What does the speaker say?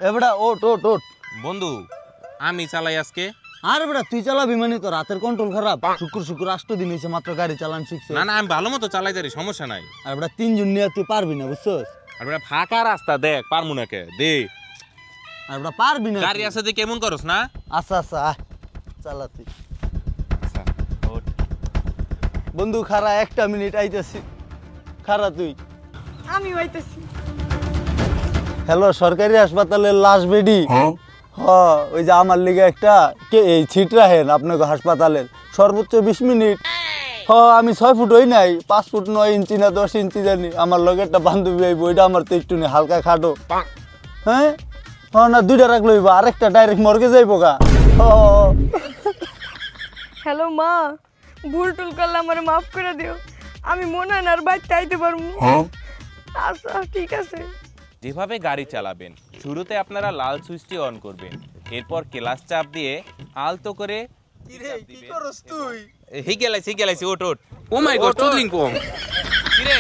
এবড়া ওট ওট ওট। বন্ধু আমি চালাই আজকে। আরে বেটা তুই চালাবি মানে তো রাতের কন্ট্রোল খারাপ। শুক্র 8 দিন হয়েছে মাত্র গাড়ি চালান শিখছে। না না আমি ভালো মতো চালাই যারি, সমস্যা নাই। আর বেটা 3 জন নিয়ে তুই পারবি না বুঝছস। আর বেটা ফাঁকা রাস্তা দেখ, পারমু না কে দে। আর বেটা পারবি না। গাড়ি আছে দেখে কেমন করস না? আচ্ছা আচ্ছা আয় চালা তুই। আচ্ছা ওঠ। বন্ধু খারা 1 মিনিট আইতাছি। খারা তুই। আমি হইতেছি। হ্যালো সরকারি হাসপাতালের লাশ বেডি। ওই যে আমার লিগে একটা এই সিট রাখেন আপনাকে হাসপাতালের সর্বোচ্চ 20 মিনিট। আমি 6 ফুট হই নাই, 5 ফুট 9 ইঞ্চি না 10 ইঞ্চি জানি। আমার লগে একটা বান্ধবী আইব, ওইটা আমার তো একটু হালকা খাটো। হ্যাঁ না 2টা রাখলো হইব, আরেকটা ডাইরেক্ট মর্গে যাইবো গা। হ্যালো মা, ভুল টুল করলে আমার মাফ করে দিও। আমি মনে হয় না আর বাইরে চাইতে পারবো। আচ্ছা ঠিক আছে। যেভাবে গাড়ি চালাবেন, শুরুতে আপনারা লাল সুইচটি অন করবেন, এরপর ক্লাচ চাপ দিয়ে আলতো করে কি করস তুই? হি গেলাইছি ওট ওট। ও মাই গড চুদলিং কম। কি রে